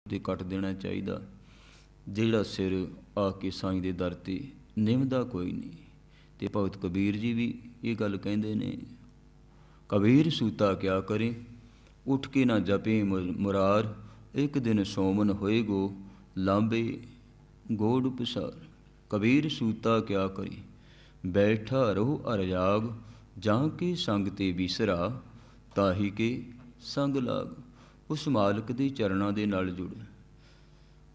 ਤੇ ਕੱਟ ਦੇਣਾ ਚਾਹੀਦਾ। ਜਿਹੜਾ ਸਿਰ ਆ ਕੇ ਸਾਈਂ ਦੇ ਦਰ 'ਤੇ ਨਿਮਦਾ ਕੋਈ ਨਹੀਂ। ਅਤੇ ਭਗਤ ਕਬੀਰ ਜੀ ਵੀ ਇਹ ਗੱਲ ਕਹਿੰਦੇ ਨੇ, ਕਬੀਰ ਸੂਤਾ ਕਿਆ ਕਰੇ, ਉੱਠ ਕੇ ਨਾ ਜਪੇ ਮੁਰਾਰ, ਇੱਕ ਦਿਨ ਸੋਮਨ ਹੋਏਗੋ ਲਾਂਬੇ ਗੋੜ ਪਸਾਰ। ਕਬੀਰ ਸੂਤਾ ਕਿਆ ਕਰੇ, ਬੈਠਾ ਰਹੋ ਅਰਜਾਗ, ਜਾਂ ਕੇ ਸੰਗ ਤੇ ਵਿਸਰਾ, ਤਾਹੀ ਕੇ ਸੰਗ ਲਾਗ। ਉਸ ਮਾਲਕ ਦੇ ਚਰਨਾਂ ਦੇ ਨਾਲ ਜੁੜ,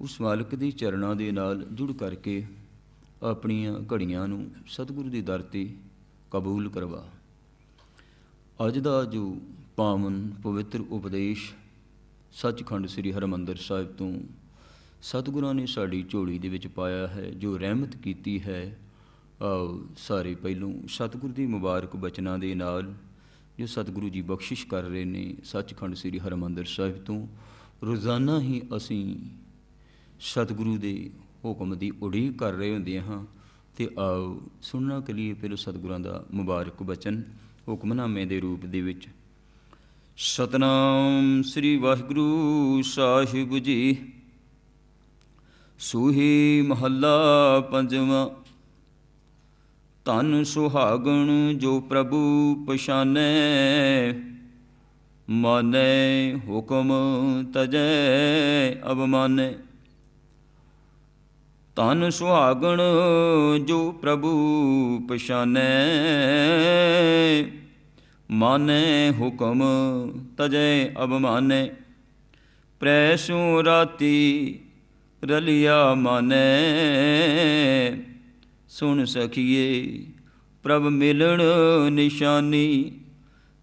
ਉਸ ਮਾਲਕ ਦੇ ਚਰਨਾਂ ਦੇ ਨਾਲ ਜੁੜ ਕਰਕੇ ਆਪਣੀਆਂ ਘੜੀਆਂ ਨੂੰ ਸਤਿਗੁਰੂ ਦੇ ਦਰ 'ਤੇ ਕਬੂਲ ਕਰਵਾ। ਅੱਜ ਦਾ ਜੋ ਪਾਵਨ ਪਵਿੱਤਰ ਉਪਦੇਸ਼ ਸੱਚਖੰਡ ਸ੍ਰੀ ਹਰਿਮੰਦਰ ਸਾਹਿਬ ਤੋਂ ਸਤਿਗੁਰਾਂ ਨੇ ਸਾਡੀ ਝੋਲੀ ਦੇ ਵਿੱਚ ਪਾਇਆ ਹੈ, ਜੋ ਰਹਿਮਤ ਕੀਤੀ ਹੈ, ਸਾਰੇ ਪਹਿਲੋਂ ਸਤਿਗੁਰੂ ਦੀ ਮੁਬਾਰਕ ਬਚਨਾਂ ਦੇ ਨਾਲ ਜੋ ਸਤਿਗੁਰੂ ਜੀ ਬਖਸ਼ਿਸ਼ ਕਰ ਰਹੇ ਨੇ ਸੱਚਖੰਡ ਸ੍ਰੀ ਹਰਿਮੰਦਰ ਸਾਹਿਬ ਤੋਂ, ਰੋਜ਼ਾਨਾ ਹੀ ਅਸੀਂ ਸਤਿਗੁਰੂ ਦੇ ਹੁਕਮ ਦੀ ਉਡੀਕ ਕਰ ਰਹੇ ਹੁੰਦੇ ਹਾਂ। ਅਤੇ ਆਓ ਸੁਣਨਾ ਕਰੀਏ ਪਹਿਲੋਂ ਸਤਿਗੁਰਾਂ ਦਾ ਮੁਬਾਰਕ ਬਚਨ ਹੁਕਮਨਾਮੇ ਦੇ ਰੂਪ ਦੇ ਵਿੱਚ। ਸਤਿਨਾਮ ਸ੍ਰੀ ਵਾਹਿਗੁਰੂ ਸਾਹਿਬ ਜੀ। ਸੂਹੀ ਮਹੱਲਾ ਪੰਜਵਾਂ। ਧਨ ਸੁਹਾਗਣ ਜੋ ਪ੍ਰਭੂ ਪਛਾਨੈ, ਮਾਨੈ ਹੁਕਮ ਤਜੈ ਅਬਮਾਨੈ। ਧਨ ਸੁਹਾਗਣ ਜੋ ਪ੍ਰਭੂ ਪਛਾਨੈ, ਮਾਨੈ ਹੁਕਮ ਤਜੈ ਅਬਮਾਨੈ। ਪ੍ਰੈਸੂ ਰਾਤੀ ਰਲਿਆ ਮਾਨੈ, ਸੁਣ ਸਖੀਏ ਪ੍ਰਭ ਮਿਲਣ ਨਿਸ਼ਾਨੀ।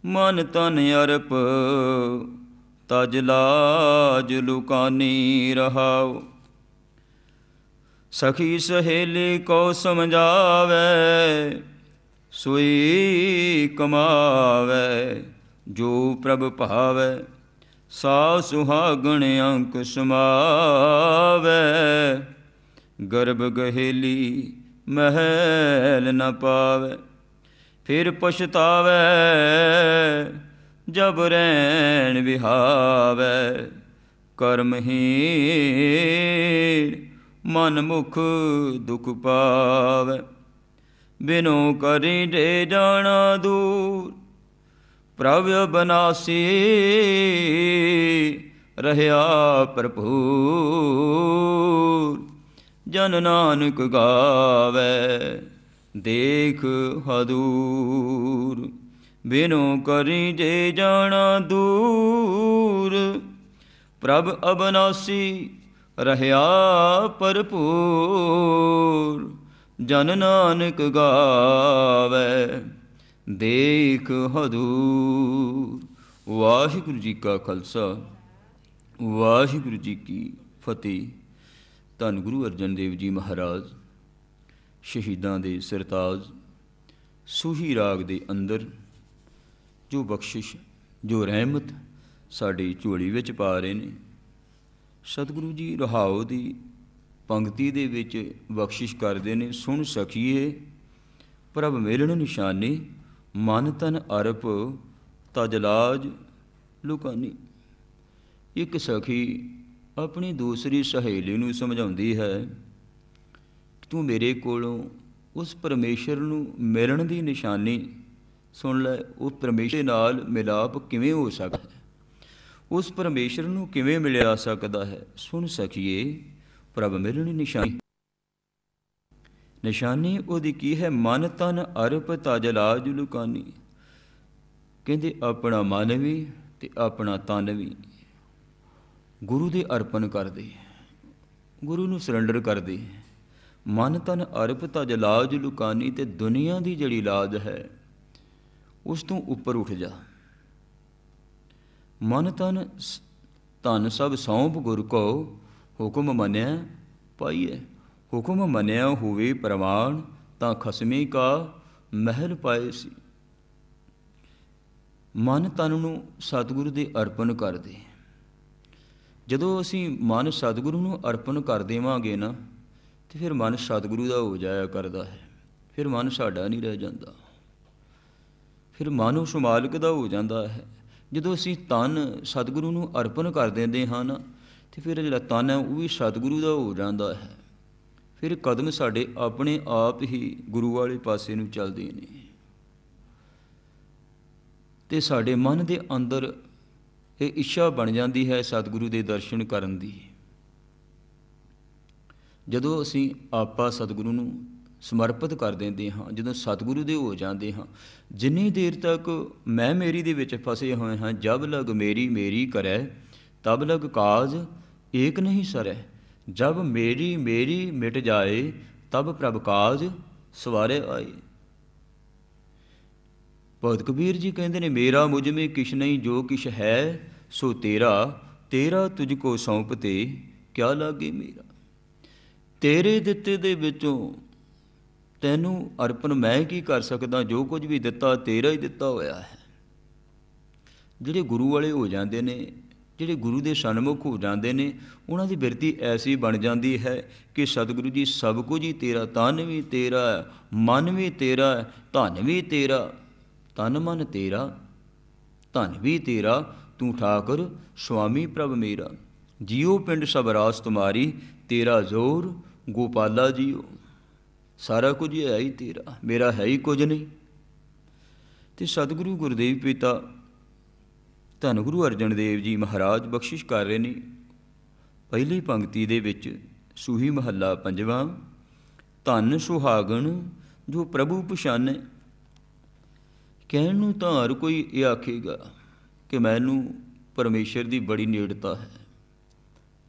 ਮਨ ਤਨ ਅਰਪ ਤਜ ਲਾਜ ਲੁਕਾਨੀ ਰਹਾਉ। ਸਖੀ ਸਹੇਲੀ ਕੋ ਸਮਝਾਵੈ, ਸੋਈ ਕਮਾਵੈ। ਜੋ ਪ੍ਰਭ ਭਾਵੈ ਸਾ ਸੁਹਾਗਣ ਅੰਕ ਸਮਾਵੈ। ਗਰਭ ਗਹੇਲੀ ਮਹਿਲ ਨ ਪਾਵੈ, ਫਿਰ ਪਛਤਾਵੈ ਜਬ ਰੈਣ ਵਿਹਾਵੈ। ਕਰਮਹੀਣ ਮਨ ਮੁਖ ਦੁਖ ਪਾਵੈ, ਬਿਨੋ ਕਰੀ ਦੇ ਜਾਣਾ ਦੂਰ। ਪ੍ਰਭ ਅਬਨਾਸੀ ਰਹਿਆ ਭਰਪੂਰ। ਜਨ ਨਾਨਕ ਗਾਵੈ ਦੇਖ ਹਦੂਰ। ਬਿਨੋ ਕਰੀ ਦੇ ਜਾਣਾ ਦੂਰ। ਪ੍ਰਭ ਅਬਨਾਸੀ ਰਹਿਆ ਭਰਪੂਰ। ਜਨ ਨਾਨਕ ਗਾਵੈ ਦੇਖ ਹਦੂਰ। ਵਾਹਿਗੁਰੂ ਜੀ ਕਾ ਖਾਲਸਾ, ਵਾਹਿਗੁਰੂ ਜੀ ਕੀ ਫਤਿਹ। ਧੰਨ ਗੁਰੂ ਅਰਜਨ ਦੇਵ ਜੀ ਮਹਾਰਾਜ ਸ਼ਹੀਦਾਂ ਦੇ ਸਰਤਾਜ ਸੂਹੀ ਰਾਗ ਦੇ ਅੰਦਰ ਜੋ ਬਖਸ਼ਿਸ਼, ਜੋ ਰਹਿਮਤ ਸਾਡੀ ਝੋਲੀ ਵਿੱਚ ਪਾ ਰਹੇ ਨੇ। ਸਤਿਗੁਰੂ ਜੀ ਰਹਾਉ ਦੀ ਪੰਕਤੀ ਦੇ ਵਿੱਚ ਬਖਸ਼ਿਸ਼ ਕਰਦੇ ਨੇ। ਸੁਣ ਸਖੀਏ ਪ੍ਰਭ ਮਿਲਣ ਨਿਸ਼ਾਨੀ, ਮਨ ਤਨ ਅਰਪ ਤਜ ਲਾਜ ਲੁਕਾਨੀ। ਇੱਕ ਸਖੀ ਆਪਣੀ ਦੂਸਰੀ ਸਹੇਲੀ ਨੂੰ ਸਮਝਾਉਂਦੀ ਹੈ ਕਿ ਤੂੰ ਮੇਰੇ ਕੋਲੋਂ ਉਸ ਪਰਮੇਸ਼ਰ ਨੂੰ ਮਿਲਣ ਦੀ ਨਿਸ਼ਾਨੀ ਸੁਣ ਲੈ। ਉਹ ਪਰਮੇਸ਼ਰ ਨਾਲ ਮਿਲਾਪ ਕਿਵੇਂ ਹੋ ਸਕਦਾ ਹੈ, ਉਸ ਪਰਮੇਸ਼ਰ ਨੂੰ ਕਿਵੇਂ ਮਿਲਿਆ ਸਕਦਾ ਹੈ। ਸੁਣ ਸਕੀਏ ਪ੍ਰਭ ਮਿਲਣ ਨਿਸ਼ਾਨੀ। ਨਿਸ਼ਾਨੀ ਉਹਦੀ ਕੀ ਹੈ? ਮਨ ਤਨ ਅਰਪ ਤਜ ਲਾਜ ਲੁਕਾਨੀ। ਕਹਿੰਦੇ ਆਪਣਾ ਮਨ ਵੀ ਅਤੇ ਆਪਣਾ ਤਨ ਵੀ ਗੁਰੂ ਦੇ ਅਰਪਣ ਕਰਦੇ, ਗੁਰੂ ਨੂੰ ਸਰੈਂਡਰ ਕਰਦੇ। ਮਨ ਤਨ ਅਰਪ ਤਜ ਲਾਜ ਲੁਕਾਨੀ। ਅਤੇ ਦੁਨੀਆ ਦੀ ਜਿਹੜੀ ਲਾਜ ਹੈ ਉਸ ਤੋਂ ਉੱਪਰ ਉੱਠ ਜਾ। ਮਨ ਤਨ ਧਨ ਸਭ ਸੌਂਪ ਗੁਰ ਕੋ, ਹੁਕਮ ਮੰਨਿਆ ਪਾਈਐ। ਹੁਕਮ ਮੰਨਿਆ ਹੋਵੇ ਪ੍ਰਮਾਣ, ਤਾਂ ਖਸਮੀ ਕਾ ਮਹਿਲ ਪਾਏ ਸੀ। ਮਨ ਤਨ ਨੂੰ ਸਤਿਗੁਰੂ ਦੇ ਅਰਪਣ ਕਰਦੇ। ਜਦੋਂ ਅਸੀਂ ਮਨ ਸਤਿਗੁਰੂ ਨੂੰ ਅਰਪਣ ਕਰ ਦੇਵਾਂਗੇ ਨਾ, ਅਤੇ ਫਿਰ ਮਨ ਸਤਿਗੁਰੂ ਦਾ ਹੋ ਜਾਇਆ ਕਰਦਾ ਹੈ। ਫਿਰ ਮਨ ਸਾਡਾ ਨਹੀਂ ਰਹਿ ਜਾਂਦਾ, ਫਿਰ ਮਨ ਉਸ ਮਾਲਕ ਦਾ ਹੋ ਜਾਂਦਾ ਹੈ। ਜਦੋਂ ਅਸੀਂ ਤਨ ਸਤਿਗੁਰੂ ਨੂੰ ਅਰਪਣ ਕਰ ਦਿੰਦੇ ਹਾਂ ਨਾ, ਤੇ ਫਿਰ ਜਿਹੜਾ ਤਨ ਹੈ ਉਹ ਵੀ ਸਤਿਗੁਰੂ ਦਾ ਹੋ ਜਾਂਦਾ ਹੈ। ਫਿਰ ਕਦਮ ਸਾਡੇ ਆਪਣੇ ਆਪ ਹੀ ਗੁਰੂ ਵਾਲੇ ਪਾਸੇ ਨੂੰ ਚੱਲਦੇ ਨੇ ਤੇ ਸਾਡੇ ਮਨ ਦੇ ਅੰਦਰ ਇਹ ਇੱਛਾ ਬਣ ਜਾਂਦੀ ਹੈ ਸਤਿਗੁਰੂ ਦੇ ਦਰਸ਼ਨ ਕਰਨ ਦੀ। ਜਦੋਂ ਅਸੀਂ ਆਪਾ ਸਤਿਗੁਰੂ ਨੂੰ ਸਮਰਪਿਤ ਕਰ ਦਿੰਦੇ ਹਾਂ, ਜਦੋਂ ਸਤਿਗੁਰੂ ਦੇ ਹੋ ਜਾਂਦੇ ਹਾਂ, ਜਿੰਨੀ ਦੇਰ ਤੱਕ ਮੈਂ ਮੇਰੀ ਦੇ ਵਿੱਚ ਫਸੇ ਹੋਏ ਹਾਂ, ਜਬ ਲਗ ਮੇਰੀ ਮੇਰੀ ਕਰੈ ਤਬ ਲਗ ਕਾਜ ਏਕ ਨਹੀਂ ਸਰੈ, ਜਬ ਮੇਰੀ ਮੇਰੀ ਮਿਟ ਜਾਏ ਤਬ ਪ੍ਰਭ ਕਾਜ ਸਵਾਰੇ ਆਏ। ਭਗਤ ਕਬੀਰ ਜੀ ਕਹਿੰਦੇ ਨੇ, ਮੇਰਾ ਮੁਝ ਮੇਂ ਕਿਛ ਨਹੀਂ, ਜੋ ਕਿਛ ਹੈ ਸੋ ਤੇਰਾ, ਤੇਰਾ ਤੁਝ ਕੋ ਸੌਂਪ ਤੇ ਕਿਆ ਲਾਗੇ ਮੇਰਾ। ਤੇਰੇ ਦਿੱਤੇ ਦੇ ਵਿੱਚੋਂ ਤੈਨੂੰ ਅਰਪਣ ਮੈਂ ਕੀ ਕਰ ਸਕਦਾ, ਜੋ ਕੁਝ ਵੀ ਦਿੱਤਾ ਤੇਰਾ ਹੀ ਦਿੱਤਾ ਹੋਇਆ ਹੈ। ਜਿਹੜੇ ਗੁਰੂ ਵਾਲੇ ਹੋ ਜਾਂਦੇ ਨੇ, ਜਿਹੜੇ ਗੁਰੂ ਦੇ ਸਨਮੁਖ ਹੋ ਜਾਂਦੇ ਨੇ, ਉਹਨਾਂ ਦੀ ਬਿਰਤੀ ਐਸੀ ਬਣ ਜਾਂਦੀ ਹੈ ਕਿ ਸਤਿਗੁਰੂ ਜੀ ਸਭ ਕੁਝ ਹੀ ਤੇਰਾ, ਤਨ ਵੀ ਤੇਰਾ, ਮਨ ਵੀ ਤੇਰਾ, ਧਨ ਵੀ ਤੇਰਾ, ਤਨ ਮਨ ਤੇਰਾ, ਧਨ ਵੀ ਤੇਰਾ, ਤੂੰ ਠਾਕੁਰ ਸੁਆਮੀ ਪ੍ਰਭ ਮੇਰਾ। ਜੀਓ ਪਿੰਡ ਸਭ ਰਾਸ ਤੁਮਾਰੀ, ਤੇਰਾ ਜ਼ੋਰ ਗੋਪਾਲਾ ਜੀਓ। ਸਾਰਾ ਕੁਝ ਹੈ ਹੀ ਤੇਰਾ, ਮੇਰਾ ਹੈ ਹੀ ਕੁਝ ਨਹੀਂ। ਤੇ ਸਤਿਗੁਰੂ ਗੁਰਦੇਵ ਪਿਤਾ ਧੰਨ ਗੁਰੂ ਅਰਜਨ ਦੇਵ ਜੀ ਮਹਾਰਾਜ ਬਖਸ਼ਿਸ਼ ਕਰ ਰਹੇ ਨੇ। ਪਹਿਲੀ ਪੰਕਤੀ ਦੇ ਵਿੱਚ ਸੂਹੀ ਮਹੱਲਾ ਪੰਜਵਾਂ, ਧੰਨ ਸੁਹਾਗਣ ਜੋ ਪ੍ਰਭੂ ਪਛਾਨੈ। ਕਹਿਣ ਨੂੰ ਤਾਂ ਹਰ ਕੋਈ ਇਹ ਆਖੇਗਾ ਕਿ ਮੈਨੂੰ ਪਰਮੇਸ਼ਰ ਦੀ ਬੜੀ ਨੇੜਤਾ ਹੈ,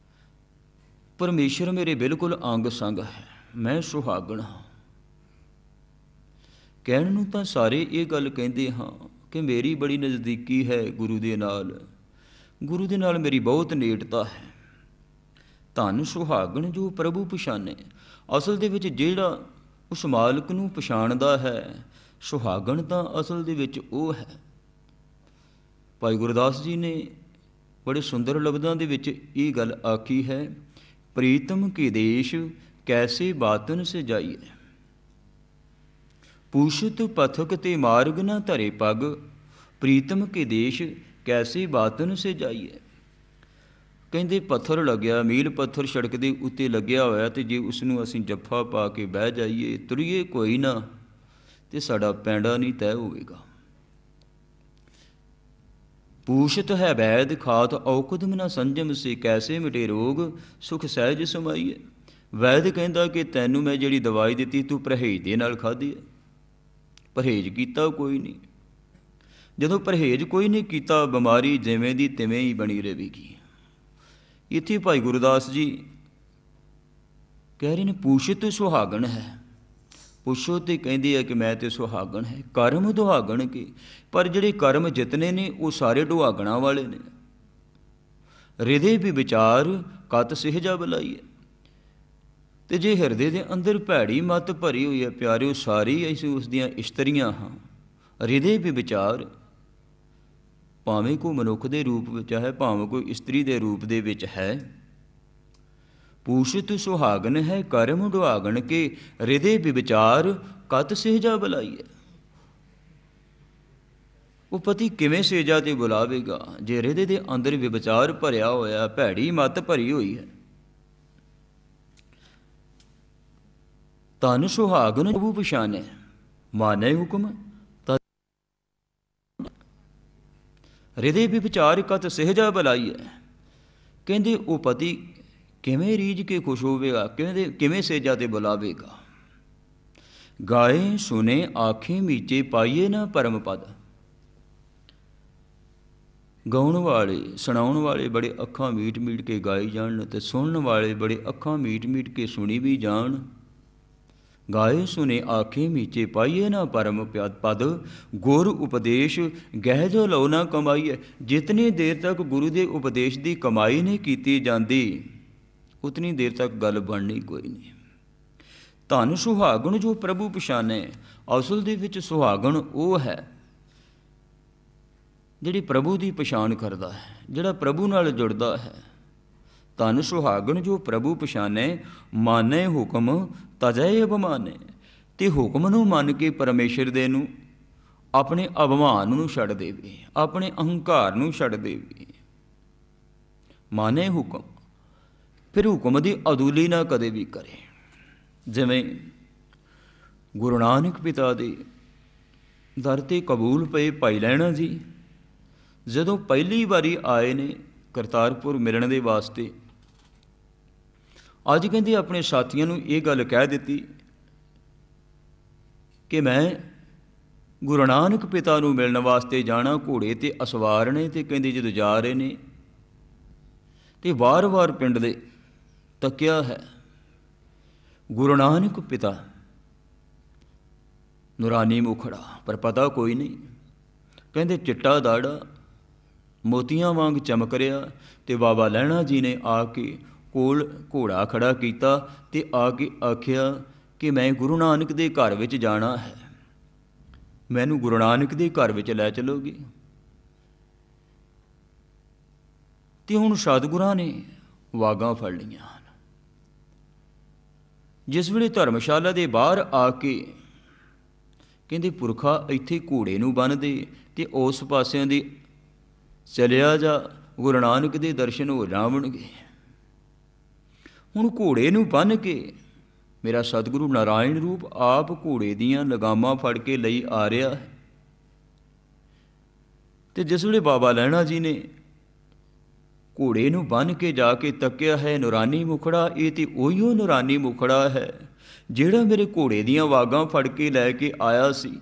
ਪਰਮੇਸ਼ਰ ਮੇਰੇ ਬਿਲਕੁਲ ਅੰਗ ਸੰਗ ਹੈ, ਮੈਂ ਸੁਹਾਗਣ ਹਾਂ। ਕਹਿਣ ਨੂੰ ਤਾਂ ਸਾਰੇ ਇਹ ਗੱਲ ਕਹਿੰਦੇ ਹਾਂ ਕਿ ਮੇਰੀ ਬੜੀ ਨਜ਼ਦੀਕੀ ਹੈ ਗੁਰੂ ਦੇ ਨਾਲ, ਗੁਰੂ ਦੇ ਨਾਲ ਮੇਰੀ ਬਹੁਤ ਨੇੜਤਾ ਹੈ। ਧੰਨ ਸੁਹਾਗਣ ਜੋ ਪ੍ਰਭੂ ਪਛਾਨੇ। ਅਸਲ ਦੇ ਵਿੱਚ ਜਿਹੜਾ ਉਸ ਮਾਲਕ ਨੂੰ ਪਛਾਣਦਾ ਹੈ, ਸੁਹਾਗਣ ਤਾਂ ਅਸਲ ਦੇ ਵਿੱਚ ਉਹ ਹੈ। ਭਾਈ ਗੁਰਦਾਸ ਜੀ ਨੇ ਬੜੇ ਸੁੰਦਰ ਲਫ਼ਜ਼ਾਂ ਦੇ ਵਿੱਚ ਇਹ ਗੱਲ ਆਖੀ ਹੈ, ਪ੍ਰੀਤਮ ਕੇ ਦੇਸ਼ ਕੈਸੇ ਬਾਤਨ ਸੇ ਜਾਈਏ, ਪੂਛਤ ਪਥਕ ਤੇ ਮਾਰਗ ਨਾ ਧਰੇ ਪਗ, ਪ੍ਰੀਤਮ ਕੇ ਦੇਸ਼ ਕੈਸੇ ਬਾਤਨ ਸੇ ਜਾਈਏ। ਕਹਿੰਦੇ ਪੱਥਰ ਲੱਗਿਆ, ਮੀਲ ਪੱਥਰ ਸੜਕ ਦੇ ਉੱਤੇ ਲੱਗਿਆ ਹੋਇਆ, ਤੇ ਜੇ ਉਸ ਨੂੰ ਅਸੀਂ ਜੱਫਾ ਪਾ ਕੇ ਬਹਿ ਜਾਈਏ, ਤੁਰੀਏ ਕੋਈ ਨਾ, ਤੇ ਸਾਡਾ ਪੈਂਡਾ ਨਹੀਂ ਤੈਅ ਹੋਵੇਗਾ। ਪੂਛਤ ਹੈ ਵੈਦ ਖਾਤ ਔਕੁਦ ਮਨਾ ਸੰਜਮ ਸੇ, ਕੈਸੇ ਮਿਟੇ ਰੋਗ ਸੁਖ ਸਹਿਜ ਸਮਾਈਏ। ਵੈਦ ਕਹਿੰਦਾ ਕਿ ਤੈਨੂੰ ਮੈਂ ਜਿਹੜੀ ਦਵਾਈ ਦਿੱਤੀ ਤੂੰ ਪਰਹੇਜ਼ ਦੇ ਨਾਲ ਖਾਧੀ ਹੈ, ਪਰਹੇਜ਼ ਕੀਤਾ ਕੋਈ ਨਹੀਂ। ਜਦੋਂ ਪਰਹੇਜ਼ ਕੋਈ ਨਹੀਂ ਕੀਤਾ, ਬਿਮਾਰੀ ਜਿਵੇਂ ਦੀ ਤਿਵੇਂ ਹੀ ਬਣੀ ਰਹੇਗੀ। ਇੱਥੇ ਭਾਈ ਗੁਰਦਾਸ ਜੀ ਕਹਿ ਰਹੇ ਨੇ ਪੂਛਤ ਸੁਹਾਗਣ ਹੈ। ਪੁੱਛੋ ਤੇ ਕਹਿੰਦੇ ਆ ਕਿ ਮੈਂ ਤੇ ਸੁਹਾਗਣ ਹੈ, ਕਰਮ ਦੁਹਾਗਣ ਕੇ। ਪਰ ਜਿਹੜੇ ਕਰਮ ਜਿਤਨੇ ਨੇ ਉਹ ਸਾਰੇ ਦੁਹਾਗਣਾ ਵਾਲੇ ਨੇ। ਹਿਰਦੇ ਵੀ ਵਿਚਾਰ ਕਤ ਸਿਹਜਾ ਬੁਲਾਈਏ। ਤੇ ਜੇ ਹਿਰਦੇ ਦੇ ਅੰਦਰ ਭੈੜੀ ਮੱਤ ਭਰੀ ਹੋਈ ਹੈ ਪਿਆਰਿਓ, ਸਾਰੀ ਅਸੀਂ ਉਸ ਦੀਆਂ ਇਸਤਰੀਆਂ ਹਾਂ। ਹਿਰਦੇ ਵੀ ਵਿਚਾਰ, ਭਾਵੇਂ ਕੋਈ ਮਨੁੱਖ ਦੇ ਰੂਪ ਵਿੱਚ ਹੈ, ਭਾਵੇਂ ਕੋਈ ਇਸਤਰੀ ਦੇ ਰੂਪ ਦੇ ਵਿੱਚ ਹੈ। ਪੂਛਤ ਸੁਹਾਗਨ ਹੈ ਕਰਮ ਦੁਹਾਗਣ ਕੇ, ਹਿਰਦੇ ਵਿਚਾਰ ਕਤ ਸਹਿਜਾ ਬੁਲਾਈਏ। ਉਹ ਪਤੀ ਕਿਵੇਂ ਸਹਿਜਾ ਤੇ ਬੁਲਾਵੇਗਾ ਜੇ ਹਿਰਦੇ ਦੇ ਅੰਦਰ ਵਿਚਾਰ ਭਰਿਆ ਹੋਇਆ, ਭੈੜੀ ਮੱਤ ਭਰੀ ਹੋਈ ਹੈ। ਧਨ ਸੁਹਾਗਨ ਪ੍ਰਭੂ ਪਛਾਨੈ, ਮਾਨੈ ਹੁਕਮ ਹਿਰਦੇ ਵਿਚਾਰ ਕਤ ਸਹਿਜਾ ਬੁਲਾਈਏ। ਕਹਿੰਦੇ ਉਹ ਪਤੀ ਕਿਵੇਂ ਰੀਝ ਕੇ ਖੁਸ਼ ਹੋਵੇਗਾ, ਕਿਵੇਂ ਸਹਿਜਾ ਤੇ ਬੁਲਾਵੇਗਾ। ਗਾਏ ਸੁਨੇ ਆਖੇ ਮੀਚੇ ਪਾਈਏ ਨਾ ਪਰਮ ਪਦ। ਗਾਉਣ ਵਾਲੇ ਸੁਣਾਉਣ ਵਾਲੇ ਬੜੇ ਅੱਖਾਂ ਮੀਟ ਮੀਟ ਕੇ ਗਾਈ ਜਾਣ, ਤੇ ਸੁਣਨ ਵਾਲੇ ਬੜੇ ਅੱਖਾਂ ਮੀਟ ਮੀਟ ਕੇ ਸੁਣੀ ਵੀ ਜਾਣ। ਗਾਏ ਸੁਨੇ ਆਖੇ ਮੀਚੇ ਪਾਈਏ ਨਾ ਪਰਮ ਪਦ, ਗੁਰ ਉਪਦੇਸ਼ ਗਹਿ ਜੋ ਲਓ ਨਾ ਕਮਾਈਏ। ਜਿਤਨੀ ਦੇਰ ਤੱਕ ਗੁਰੂ ਦੇ ਉਪਦੇਸ਼ ਦੀ ਕਮਾਈ ਨਹੀਂ ਕੀਤੀ ਜਾਂਦੀ, ਉਤਨੀ ਦੇਰ ਤੱਕ ਗੱਲ ਬਣਨੀ ਕੋਈ ਨਹੀਂ। ਧਨ ਸੁਹਾਗਣ ਜੋ ਪ੍ਰਭੂ ਪਛਾਨੇ। ਅਸਲ ਦੇ ਵਿੱਚ ਸੁਹਾਗਣ ਉਹ ਹੈ ਜਿਹੜੀ ਪ੍ਰਭੂ ਦੀ ਪਛਾਣ ਕਰਦਾ ਹੈ, ਜਿਹੜਾ ਪ੍ਰਭੂ ਨਾਲ ਜੁੜਦਾ ਹੈ। ਧਨ ਸੁਹਾਗਣ ਜੋ ਪ੍ਰਭੂ ਪਛਾਨੇ, ਮਾਨੇ ਹੁਕਮ ਤਜੈ ਅਭਿਮਾਨੇ। ਤੇ ਹੁਕਮ ਨੂੰ ਮੰਨ ਕੇ ਪਰਮੇਸ਼ਰ ਦੇ ਨੂੰ ਆਪਣੇ ਅਭਿਮਾਨ ਨੂੰ ਛੱਡ ਦੇਵੇ, ਆਪਣੇ ਅਹੰਕਾਰ ਨੂੰ ਛੱਡ ਦੇਵੇ। ਮਾਨੇ ਹੁਕਮ, ਫਿਰ ਹੁਕਮ ਦੀ ਅਦੂਲੀ ਨਾ ਕਦੇ ਵੀ ਕਰੇ। ਜਿਵੇਂ ਗੁਰੂ ਨਾਨਕ ਪਿਤਾ ਦੇ ਦਰ 'ਤੇ ਕਬੂਲ ਪਏ ਭਾਈ ਲਹਿਣਾ ਜੀ ਜਦੋਂ ਪਹਿਲੀ ਵਾਰੀ ਆਏ ਨੇ ਕਰਤਾਰਪੁਰ ਮਿਲਣ ਦੇ ਵਾਸਤੇ, ਅੱਜ ਕਹਿੰਦੇ ਆਪਣੇ ਸਾਥੀਆਂ ਨੂੰ ਇਹ ਗੱਲ ਕਹਿ ਦਿੱਤੀ ਕਿ ਮੈਂ ਗੁਰੂ ਨਾਨਕ ਪਿਤਾ ਨੂੰ ਮਿਲਣ ਵਾਸਤੇ ਜਾਣਾ, ਘੋੜੇ 'ਤੇ ਅਸਵਾਰ ਨੇ। ਅਤੇ ਕਹਿੰਦੇ ਜਦੋਂ ਜਾ ਰਹੇ ਨੇ ਅਤੇ ਵਾਰ-ਵਾਰ ਪਿੰਡ ਦੇ ਤੱਕਿਆ ਹੈ, ਗੁਰੂ ਨਾਨਕ ਪਿਤਾ ਨੂਰਾਨੀ ਮੁਖੜਾ, ਪਰ ਪਤਾ ਕੋਈ ਨਹੀਂ। ਕਹਿੰਦੇ ਚਿੱਟਾ ਦਾੜਾ ਮੋਤੀਆਂ ਵਾਂਗ ਚਮਕ ਰਿਹਾ। ਅਤੇ ਬਾਬਾ ਲਹਿਣਾ ਜੀ ਨੇ ਆ ਕੇ ਕੋਲ ਘੋੜਾ ਖੜਾ ਕੀਤਾ ਅਤੇ ਆ ਕੇ ਆਖਿਆ ਕਿ ਮੈਂ ਗੁਰੂ ਨਾਨਕ ਦੇ ਘਰ ਵਿੱਚ ਜਾਣਾ ਹੈ, ਮੈਨੂੰ ਗੁਰੂ ਨਾਨਕ ਦੇ ਘਰ ਵਿੱਚ ਲੈ ਚਲੋਗੇ। ਅਤੇ ਹੁਣ ਸਤਿਗੁਰਾਂ ਨੇ ਵਾਗਾਂ ਫੜ ਲਈਆਂ ਹਨ। ਜਿਸ ਵੇਲੇ ਧਰਮਸ਼ਾਲਾ ਦੇ ਬਾਹਰ ਆ ਕੇ ਕਹਿੰਦੇ ਪੁਰਖਾ ਇੱਥੇ ਘੋੜੇ ਨੂੰ ਬੰਨ੍ਹਦੇ ਅਤੇ ਉਸ ਪਾਸਿਆਂ ਦੀ ਚਲਿਆ ਜਾ, ਗੁਰੂ ਨਾਨਕ ਦੇ ਦਰਸ਼ਨ ਹੋ ਜਾਵਣਗੇ। ਹੁਣ ਘੋੜੇ ਨੂੰ ਬੰਨ੍ਹ ਕੇ ਮੇਰਾ ਸਤਿਗੁਰੂ ਨਾਰਾਇਣ ਰੂਪ ਆਪ ਘੋੜੇ ਦੀਆਂ ਲਗਾਮਾਂ ਫੜ ਕੇ ਲਈ ਆ ਰਿਹਾ ਹੈ। ਅਤੇ ਜਿਸ ਵੇਲੇ ਬਾਬਾ ਲਹਿਣਾ ਜੀ ਨੇ ਘੋੜੇ ਨੂੰ ਬੰਨ੍ਹ ਕੇ ਜਾ ਕੇ ਤੱਕਿਆ ਹੈ, ਨੂਰਾਨੀ ਮੁਖੜਾ, ਇਹ ਤਾਂ ਉਹੀਓ ਨੂਰਾਨੀ ਮੁਖੜਾ ਹੈ ਜਿਹੜਾ ਮੇਰੇ ਘੋੜੇ ਦੀਆਂ ਵਾਗਾਂ ਫੜ ਕੇ ਲੈ ਕੇ ਆਇਆ ਸੀ।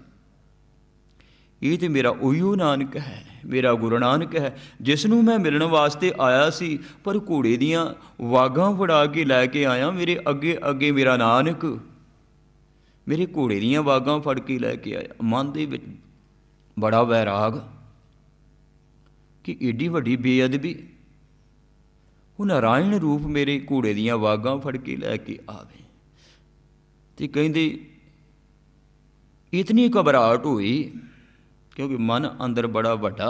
ਇਹ ਤਾਂ ਮੇਰਾ ਉਹੀਓ ਨਾਨਕ ਹੈ, ਮੇਰਾ ਗੁਰੂ ਨਾਨਕ ਹੈ, ਜਿਸ ਨੂੰ ਮੈਂ ਮਿਲਣ ਵਾਸਤੇ ਆਇਆ ਸੀ, ਪਰ ਘੋੜੇ ਦੀਆਂ ਵਾਗਾਂ ਫੜਾ ਕੇ ਲੈ ਕੇ ਆਇਆ। ਮੇਰੇ ਅੱਗੇ ਅੱਗੇ ਮੇਰਾ ਨਾਨਕ ਮੇਰੇ ਘੋੜੇ ਦੀਆਂ ਵਾਗਾਂ ਫੜ ਕੇ ਲੈ ਕੇ ਆਇਆ। ਮਨ ਦੇ ਵਿੱਚ ਬੜਾ ਵੈਰਾਗ ਕਿ ਏਡੀ ਵੱਡੀ ਬੇਅਦਬੀ, ਉਹ ਨਾਰਾਇਣ ਰੂਪ ਮੇਰੇ ਘੋੜੇ ਦੀਆਂ ਵਾਗਾਂ ਫੜ ਕੇ ਲੈ ਕੇ ਆਵੇ। ਅਤੇ ਕਹਿੰਦੇ ਇਤਨੀ ਘਬਰਾਹਟ ਹੋਈ ਕਿਉਂਕਿ ਮਨ ਅੰਦਰ ਬੜਾ ਵੱਡਾ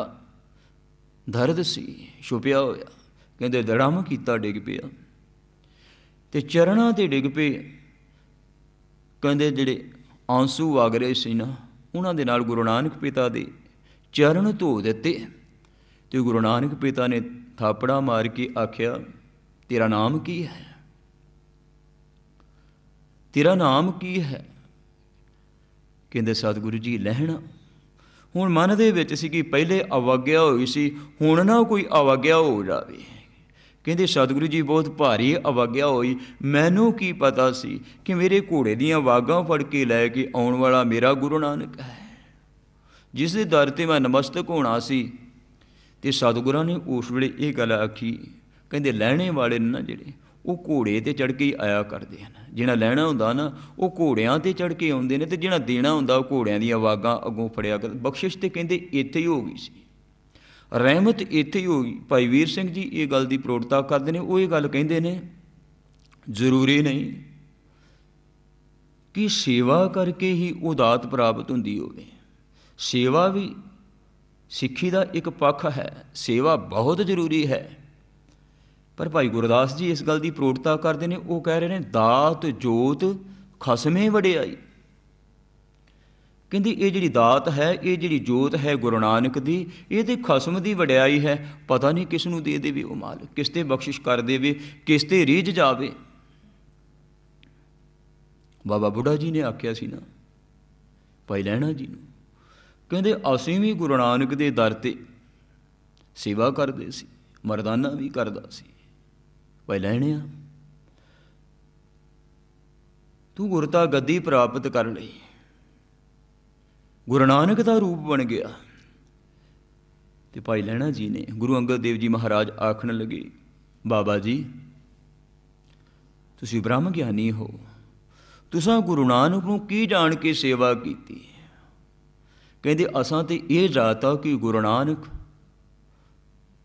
ਦਰਦ ਸੀ ਛੁਪਿਆ ਹੋਇਆ। ਕਹਿੰਦੇ ਦੜਮ ਕੀਤਾ, ਡਿੱਗ ਪਿਆ ਅਤੇ ਚਰਨਾਂ 'ਤੇ ਡਿੱਗ ਪਏ। ਕਹਿੰਦੇ ਜਿਹੜੇ ਆਂਸੂ ਵਗ ਰਹੇ ਸੀ ਨਾ, ਉਹਨਾਂ ਦੇ ਨਾਲ ਗੁਰੂ ਨਾਨਕ ਪਿਤਾ ਦੇ ਚਰਨ ਧੋ ਦਿੱਤੇ। ਅਤੇ ਗੁਰੂ ਨਾਨਕ ਪਿਤਾ ਨੇ ਥਾਪੜਾ ਮਾਰ ਕੇ ਆਖਿਆ, ਤੇਰਾ ਨਾਮ ਕੀ ਹੈ? ਤੇਰਾ ਨਾਮ ਕੀ ਹੈ? ਕਹਿੰਦੇ ਸਤਿਗੁਰੂ ਜੀ ਲਹਿਣਾ। ਹੁਣ ਮਨ ਦੇ ਵਿੱਚ ਸੀ ਕਿ ਪਹਿਲੇ ਅਵਾਗਿਆ ਹੋਈ ਸੀ, ਹੁਣ ਨਾ ਕੋਈ ਅਵਾਗਿਆ ਹੋ ਜਾਵੇ। ਕਹਿੰਦੇ ਸਤਿਗੁਰੂ ਜੀ ਬਹੁਤ ਭਾਰੀ ਅਵਾਗਿਆ ਹੋਈ, ਮੈਨੂੰ ਕੀ ਪਤਾ ਸੀ ਕਿ ਮੇਰੇ ਘੋੜੇ ਦੀਆਂ ਵਾਗਾਂ ਫੜ ਕੇ ਲੈ ਕੇ ਆਉਣ ਵਾਲਾ ਮੇਰਾ ਗੁਰੂ ਨਾਨਕ ਹੈ, ਜਿਸ ਦੇ ਦਰ 'ਤੇ ਮੈਂ ਨਮਸਤਕ ਹੋਣਾ ਸੀ। ਅਤੇ ਸਤਿਗੁਰਾਂ ਨੇ ਉਸ ਵੇਲੇ ਇਹ ਗੱਲ ਆਖੀ, ਕਹਿੰਦੇ ਲਹਿਣੇ ਵਾਲੇ ਨੇ ਨਾ ਜਿਹੜੇ, ਉਹ ਘੋੜੇ 'ਤੇ ਚੜ੍ਹ ਕੇ ਹੀ ਆਇਆ ਕਰਦੇ ਹਨ। ਜਿਹੜਾ ਲੈਣਾ ਹੁੰਦਾ ਨਾ, ਉਹ ਘੋੜਿਆਂ 'ਤੇ ਚੜ੍ਹ ਕੇ ਆਉਂਦੇ ਨੇ, ਅਤੇ ਜਿਹੜਾ ਦੇਣਾ ਹੁੰਦਾ ਉਹ ਘੋੜਿਆਂ ਦੀਆਂ ਵਾਗਾਂ ਅੱਗੋਂ ਫੜਿਆ ਕਰ। ਬਖਸ਼ਿਸ਼ ਤਾਂ ਕਹਿੰਦੇ ਇੱਥੇ ਹੀ ਹੋ ਗਈ ਸੀ, ਰਹਿਮਤ ਇੱਥੇ ਹੀ ਹੋ ਗਈ। ਭਾਈ ਵੀਰ ਸਿੰਘ ਜੀ ਇਹ ਗੱਲ ਦੀ ਪ੍ਰੋੜਤਾ ਕਰਦੇ ਨੇ। ਉਹ ਇਹ ਗੱਲ ਕਹਿੰਦੇ ਨੇ, ਜ਼ਰੂਰੀ ਨਹੀਂ ਕਿ ਸੇਵਾ ਕਰਕੇ ਹੀ ਉਹ ਦਾਤ ਪ੍ਰਾਪਤ ਹੁੰਦੀ ਹੋਵੇ। ਸੇਵਾ ਵੀ ਸਿੱਖੀ ਦਾ ਇੱਕ ਪੱਖ ਹੈ, ਸੇਵਾ ਬਹੁਤ ਜ਼ਰੂਰੀ ਹੈ। ਪਰ ਭਾਈ ਗੁਰਦਾਸ ਜੀ ਇਸ ਗੱਲ ਦੀ ਪ੍ਰੋੜਤਾ ਕਰਦੇ ਨੇ। ਉਹ ਕਹਿ ਰਹੇ ਨੇ, ਦਾਤ ਜੋਤ ਖਸਮੇ ਵਡਿਆਈ। ਕਹਿੰਦੀ ਇਹ ਜਿਹੜੀ ਦਾਤ ਹੈ, ਇਹ ਜਿਹੜੀ ਜੋਤ ਹੈ ਗੁਰੂ ਨਾਨਕ ਦੀ, ਇਹ ਤਾਂ ਖਸਮ ਦੀ ਵਡਿਆਈ ਹੈ। ਪਤਾ ਨਹੀਂ ਕਿਸ ਨੂੰ ਦੇ ਦੇਵੇ ਉਹ ਮਾਲ, ਕਿਸ 'ਤੇ ਬਖਸ਼ਿਸ਼ ਕਰ ਦੇਵੇ, ਕਿਸ 'ਤੇ ਰੀਝ ਜਾਵੇ। ਬਾਬਾ ਬੁੱਢਾ ਜੀ ਨੇ ਆਖਿਆ ਸੀ ਨਾ ਭਾਈ ਲਹਿਣਾ ਜੀ ਨੂੰ, ਕਹਿੰਦੇ ਅਸੀਂ ਵੀ ਗੁਰੂ ਨਾਨਕ ਦੇ ਦਰ 'ਤੇ ਸੇਵਾ ਕਰਦੇ ਸੀ, ਮਰਦਾਨਾ ਵੀ ਕਰਦਾ ਸੀ। ਭਾਈ ਲਹਿਣਿਆ, ਤੂੰ ਗੁਰਤਾ ਗੱਦੀ ਪ੍ਰਾਪਤ ਕਰ ਲਈ, ਗੁਰੂ ਨਾਨਕ ਦਾ ਰੂਪ ਬਣ ਗਿਆ। ਅਤੇ ਭਾਈ ਲਹਿਣਾ ਜੀ ਨੇ ਗੁਰੂ ਅੰਗਦ ਦੇਵ ਜੀ ਮਹਾਰਾਜ ਆਖਣ ਲੱਗੇ, ਬਾਬਾ ਜੀ ਤੁਸੀਂ ਬ੍ਰਹਮ ਗਿਆਨੀ ਹੋ, ਤੁਸਾਂ ਗੁਰੂ ਨਾਨਕ ਨੂੰ ਕੀ ਜਾਣ ਕੇ ਸੇਵਾ ਕੀਤੀ? ਕਹਿੰਦੇ ਅਸਾਂ ਤਾਂ ਇਹ ਜਾਤਾ ਕਿ ਗੁਰੂ ਨਾਨਕ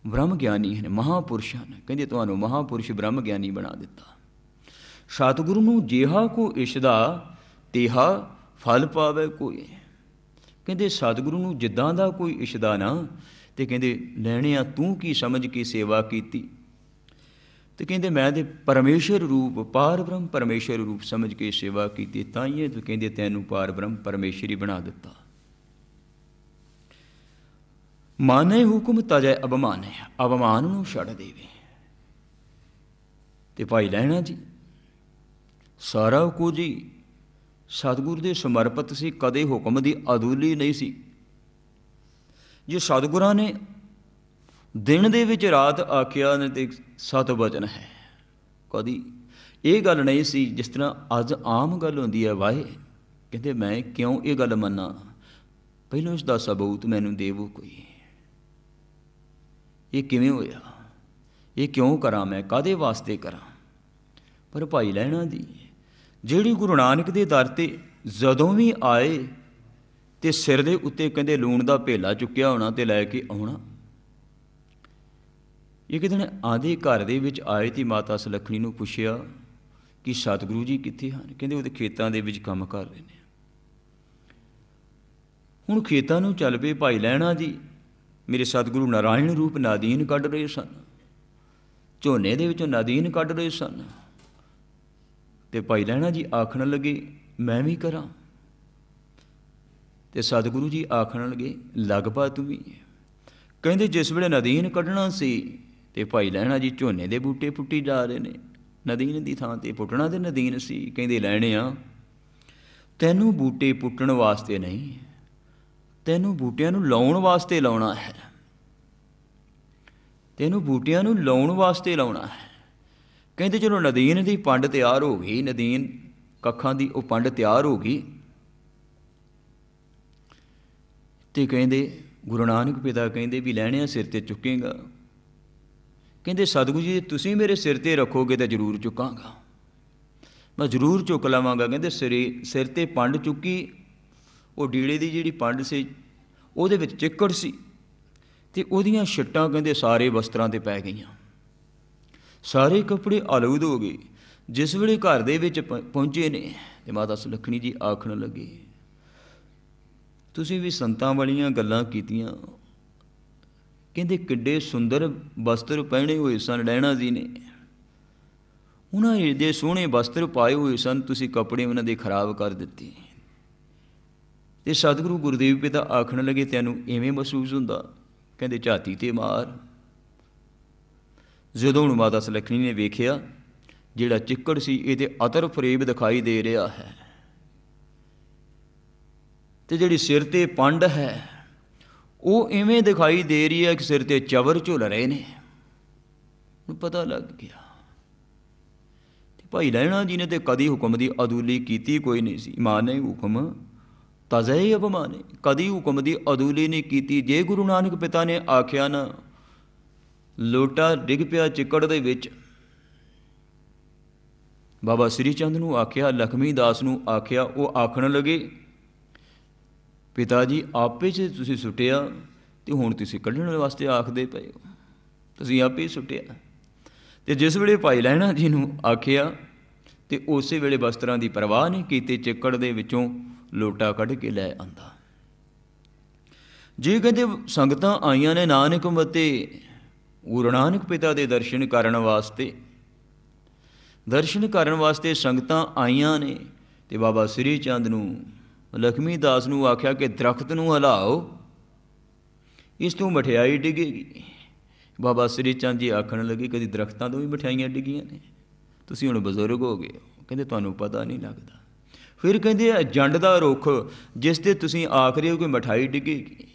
ਬ੍ਰਹਮ ਗਿਆਨੀ ਹਨ, ਮਹਾਂਪੁਰਸ਼ ਹਨ। ਕਹਿੰਦੇ ਤੁਹਾਨੂੰ ਮਹਾਂਪੁਰਸ਼ ਬ੍ਰਹਮ ਗਿਆਨੀ ਬਣਾ ਦਿੱਤਾ। ਸਤਿਗੁਰੂ ਨੂੰ ਜਿਹਾ ਕੋ ਇਸ਼ਦਾ ਤਿਹਾ ਫਲ ਪਾਵੇ ਕੋਈ। ਕਹਿੰਦੇ ਸਤਿਗੁਰੂ ਨੂੰ ਜਿੱਦਾਂ ਦਾ ਕੋਈ ਇਸ਼ਦਾ ਨਾ, ਅਤੇ ਕਹਿੰਦੇ ਲੈਣਿਆ ਤੂੰ ਕੀ ਸਮਝ ਕੇ ਸੇਵਾ ਕੀਤੀ? ਅਤੇ ਕਹਿੰਦੇ ਮੈਂ ਤਾਂ ਪਰਮੇਸ਼ਰ ਰੂਪ, ਪਾਰ ਬ੍ਰਹਮ ਪਰਮੇਸ਼ਰ ਰੂਪ ਸਮਝ ਕੇ ਸੇਵਾ ਕੀਤੀ, ਤਾਂ ਹੀ ਇਹ ਕਹਿੰਦੇ ਤੈਨੂੰ ਪਾਰ ਬ੍ਰਹਮ ਪਰਮੇਸ਼ਰ ਹੀ ਬਣਾ ਦਿੱਤਾ। ਮਾਨੇ ਹੁਕਮ ਤਜੈ ਅਭਿਮਾਨੈ, ਅਭਿਮਾਨ ਨੂੰ ਛੱਡ ਦੇਵੇ। ਤੇ ਭਾਈ ਲਹਿਣਾ ਜੀ ਸਾਰਾ ਕੁਝ ਹੀ ਸਤਿਗੁਰੂ ਦੇ ਸਮਰਪਿਤ ਸੀ, ਕਦੇ ਹੁਕਮ ਦੀ ਅਦੂਲੀ ਨਹੀਂ ਸੀ। ਜੇ ਸਤਿਗੁਰਾਂ ਨੇ ਦਿਨ ਦੇ ਵਿੱਚ ਰਾਤ ਆਖਿਆ ਨੇ ਤੇ ਸਤ ਵਚਨ ਹੈ, ਕਦੀ ਇਹ ਗੱਲ ਨਹੀਂ ਸੀ ਜਿਸ ਤਰ੍ਹਾਂ ਅੱਜ ਆਮ ਗੱਲ ਹੁੰਦੀ ਹੈ। ਵਾਹੇ ਕਹਿੰਦੇ ਮੈਂ ਕਿਉਂ ਇਹ ਗੱਲ ਮੰਨਾਂ, ਪਹਿਲਾਂ ਇਸ ਦਾ ਸਬੂਤ ਮੈਨੂੰ ਦੇਵੋ ਕੋਈ, ਇਹ ਕਿਵੇਂ ਹੋਇਆ, ਇਹ ਕਿਉਂ ਕਰਾਂ, ਮੈਂ ਕਾਹਦੇ ਵਾਸਤੇ ਕਰਾਂ। ਪਰ ਭਾਈ ਲਹਿਣਾ ਜੀ ਜਿਹੜੀ ਗੁਰੂ ਨਾਨਕ ਦੇ ਦਰ 'ਤੇ ਜਦੋਂ ਵੀ ਆਏ ਤੇ ਸਿਰ ਦੇ ਉੱਤੇ ਕਹਿੰਦੇ ਲੂਣ ਦਾ ਭੇਲਾ ਚੁੱਕਿਆ ਹੋਣਾ ਤੇ ਲੈ ਕੇ ਆਉਣਾ। ਇੱਕ ਦਿਨ ਆਂਦੇ ਘਰ ਦੇ ਵਿੱਚ ਆਏ ਤੇ ਮਾਤਾ ਸੁਲੱਖਣੀ ਨੂੰ ਪੁੱਛਿਆ ਕਿ ਸਤਿਗੁਰੂ ਜੀ ਕਿੱਥੇ ਹਨ? ਕਹਿੰਦੇ ਉਹਦੇ ਖੇਤਾਂ ਦੇ ਵਿੱਚ ਕੰਮ ਕਰ ਰਹੇ ਨੇ। ਹੁਣ ਖੇਤਾਂ ਨੂੰ ਚੱਲ ਪਏ ਭਾਈ ਲਹਿਣਾ ਜੀ, ਮੇਰੇ ਸਤਿਗੁਰੂ ਨਾਰਾਇਣ ਰੂਪ ਨਾਦੀਨ ਕੱਢ ਰਹੇ ਸਨ, ਝੋਨੇ ਦੇ ਵਿੱਚੋਂ ਨਾਦੀਨ ਕੱਢ ਰਹੇ ਸਨ। ਤੇ ਭਾਈ ਲਹਿਣਾ ਜੀ ਆਖਣ ਲੱਗੇ ਮੈਂ ਵੀ ਕਰਾਂ, ਤੇ ਸਤਿਗੁਰੂ ਜੀ ਆਖਣ ਲੱਗੇ ਲੱਗ ਪਾ ਤੂੰ ਵੀ। ਕਹਿੰਦੇ ਜਿਸ ਵੇਲੇ ਨਦੀਨ ਕੱਢਣਾ ਸੀ ਤੇ ਭਾਈ ਲਹਿਣਾ ਜੀ ਝੋਨੇ ਦੇ ਬੂਟੇ ਪੁੱਟੀ ਜਾ ਰਹੇ ਨੇ, ਨਦੀਨ ਦੀ ਥਾਂ ਤੇ ਪੁੱਟਣਾ ਤੇ ਨਦੀਨ ਸੀ। ਕਹਿੰਦੇ ਲੈਣਿਆ ਤੈਨੂੰ ਬੂਟੇ ਪੁੱਟਣ ਵਾਸਤੇ ਨਹੀਂ, ਤੈਨੂੰ ਬੂਟਿਆਂ ਨੂੰ ਲਾਉਣ ਵਾਸਤੇ ਲਾਉਣਾ ਹੈ, ਤੈਨੂੰ ਬੂਟਿਆਂ ਨੂੰ ਲਾਉਣ ਵਾਸਤੇ ਲਾਉਣਾ ਹੈ। ਕਹਿੰਦੇ ਚਲੋ ਨਦੀਨ ਦੀ ਪੰਡ ਤਿਆਰ ਹੋ ਗਈ, ਨਦੀਨ ਕੱਖਾਂ ਦੀ ਉਹ ਪੰਡ ਤਿਆਰ ਹੋ ਗਈ। ਤੇ ਕਹਿੰਦੇ ਗੁਰੂ ਨਾਨਕ ਪਿਤਾ ਕਹਿੰਦੇ ਵੀ ਲੈਣਿਆ ਸਿਰ 'ਤੇ ਚੁੱਕੇਗਾ? ਕਹਿੰਦੇ ਸਤਿਗੁਰੂ ਜੀ ਤੁਸੀਂ ਮੇਰੇ ਸਿਰ 'ਤੇ ਰੱਖੋਗੇ ਤਾਂ ਜ਼ਰੂਰ ਚੁੱਕਾਂਗਾ, ਮੈਂ ਜ਼ਰੂਰ ਚੁੱਕ ਲਵਾਂਗਾ। ਕਹਿੰਦੇ ਸਿਰ 'ਤੇ ਪੰਡ ਚੁੱਕੀ, ਉਹ ਡੀਲੇ ਦੀ ਜਿਹੜੀ ਪੰਡ ਸੀ ਉਹਦੇ ਵਿੱਚ ਚਿੱਕੜ ਸੀ ਤੇ ਉਹਦੀਆਂ ਛਿੱਟਾਂ ਕਹਿੰਦੇ ਸਾਰੇ ਵਸਤਰਾਂ 'ਤੇ ਪੈ ਗਈਆਂ, ਸਾਰੇ ਕੱਪੜੇ ਆਲੂਦ ਹੋ ਗਏ। ਜਿਸ ਵੇਲੇ ਘਰ ਦੇ ਵਿੱਚ ਪਹੁੰਚੇ ਨੇ ਤੇ ਮਾਤਾ ਸੁਲੱਖਣੀ ਜੀ ਆਖਣ ਲੱਗੇ ਤੁਸੀਂ ਵੀ ਸੰਤਾਂ ਵਾਲੀਆਂ ਗੱਲਾਂ ਕੀਤੀਆਂ। ਕਹਿੰਦੇ ਕਿੱਡੇ ਸੁੰਦਰ ਵਸਤਰ ਪਹਿਨੇ ਹੋਏ ਸਨ ਲਹਿਣਾ ਜੀ ਨੇ, ਉਹਨਾਂ ਏਡੇ ਸੋਹਣੇ ਵਸਤਰ ਪਾਏ ਹੋਏ ਸਨ, ਤੁਸੀਂ ਕੱਪੜੇ ਉਹਨਾਂ ਦੇ ਖਰਾਬ ਕਰ ਦਿੱਤੇ। ਤੇ ਸਤਿਗੁਰੂ ਗੁਰਦੇਵ ਪਿਤਾ ਆਖਣ ਲੱਗੇ ਤੈਨੂੰ ਇਵੇਂ ਮਹਿਸੂਸ ਹੁੰਦਾ? ਕਹਿੰਦੇ ਝਾਤੀ 'ਤੇ ਮਾਰ। ਜਦੋਂ ਹੁਣ ਮਾਤਾ ਸੁਲੱਖਣੀ ਨੇ ਵੇਖਿਆ ਜਿਹੜਾ ਚਿੱਕੜ ਸੀ ਇਹ ਤੇ ਅਤਰ ਫਰੇਬ ਦਿਖਾਈ ਦੇ ਰਿਹਾ ਹੈ, ਤੇ ਜਿਹੜੀ ਸਿਰ 'ਤੇ ਪੰਡ ਹੈ ਉਹ ਇਵੇਂ ਦਿਖਾਈ ਦੇ ਰਹੀ ਹੈ ਕਿ ਸਿਰ 'ਤੇ ਚਵਰ ਝੁੱਲ ਰਹੇ ਨੇ। ਨੂੰ ਪਤਾ ਲੱਗ ਗਿਆ। ਤੇ ਭਾਈ ਲਹਿਣਾ ਜੀ ਨੇ ਤੇ ਕਦੀ ਹੁਕਮ ਦੀ ਅਦੂਲੀ ਕੀਤੀ ਕੋਈ ਨਹੀਂ ਸੀ। ਮਾਨੇ ਹੁਕਮ ਤਜ਼ੇ ਅਪਮਾਨੇ, ਕਦੀ ਹੁਕਮ ਦੀ ਅਦੂਲੀ ਨਹੀਂ ਕੀਤੀ। ਜੇ ਗੁਰੂ ਨਾਨਕ ਪਿਤਾ ਨੇ ਆਖਿਆ ਨਾ ਲੋਟਾ ਡਿੱਗ ਪਿਆ ਚਿੱਕੜ ਦੇ ਵਿੱਚ, ਬਾਬਾ ਸ੍ਰੀ ਚੰਦ ਨੂੰ ਆਖਿਆ, ਲਖਮੀ ਦਾਸ ਨੂੰ ਆਖਿਆ, ਉਹ ਆਖਣ ਲੱਗੇ ਪਿਤਾ ਜੀ ਆਪੇ 'ਚ ਤੁਸੀਂ ਸੁੱਟਿਆ ਤੇ ਹੁਣ ਤੁਸੀਂ ਕੱਢਣ ਵਾਸਤੇ ਆਖਦੇ ਪਏ ਹੋ, ਤੁਸੀਂ ਆਪੇ ਸੁੱਟਿਆ। ਤੇ ਜਿਸ ਵੇਲੇ ਭਾਈ ਲਹਿਣਾ ਜੀ ਨੂੰ ਆਖਿਆ ਤੇ ਉਸੇ ਵੇਲੇ ਵਸਤਰਾਂ ਦੀ ਪਰਵਾਹ ਨਹੀਂ ਕੀਤੀ, ਚਿੱਕੜ ਦੇ ਵਿੱਚੋਂ ਲੋਟਾ ਕੱਢ ਕੇ ਲੈ ਆਂਦਾ। ਜੇ ਕਹਿੰਦੇ ਸੰਗਤਾਂ ਆਈਆਂ ਨੇ ਨਾਨਕ ਮਤੇ ਗੁਰੂ ਨਾਨਕ ਪਿਤਾ ਦੇ ਦਰਸ਼ਨ ਕਰਨ ਵਾਸਤੇ, ਦਰਸ਼ਨ ਕਰਨ ਵਾਸਤੇ ਸੰਗਤਾਂ ਆਈਆਂ ਨੇ ਤੇ ਬਾਬਾ ਸ੍ਰੀ ਚੰਦ ਨੂੰ ਲਖਮੀ ਦਾਸ ਨੂੰ ਆਖਿਆ ਕਿ ਦਰਖਤ ਨੂੰ ਹਿਲਾਓ, ਇਸ ਤੋਂ ਮਠਿਆਈ ਡਿੱਗੇਗੀ। ਬਾਬਾ ਸ੍ਰੀ ਚੰਦ ਜੀ ਆਖਣ ਲੱਗੇ ਕਦੀ ਦਰਖਤਾਂ ਤੋਂ ਵੀ ਮਠਿਆਈਆਂ ਡਿੱਗੀਆਂ ਨੇ? ਤੁਸੀਂ ਹੁਣ ਬਜ਼ੁਰਗ ਹੋ ਗਏ ਹੋ, ਕਹਿੰਦੇ ਤੁਹਾਨੂੰ ਪਤਾ ਨਹੀਂ ਲੱਗਦਾ। ਫਿਰ ਕਹਿੰਦੇ ਜੰਡ ਦਾ ਰੁੱਖ ਜਿਸ 'ਤੇ ਤੁਸੀਂ ਆਖ ਰਹੇ ਹੋ ਕਿ ਮਠਾਈ ਡਿੱਗੇਗੀ।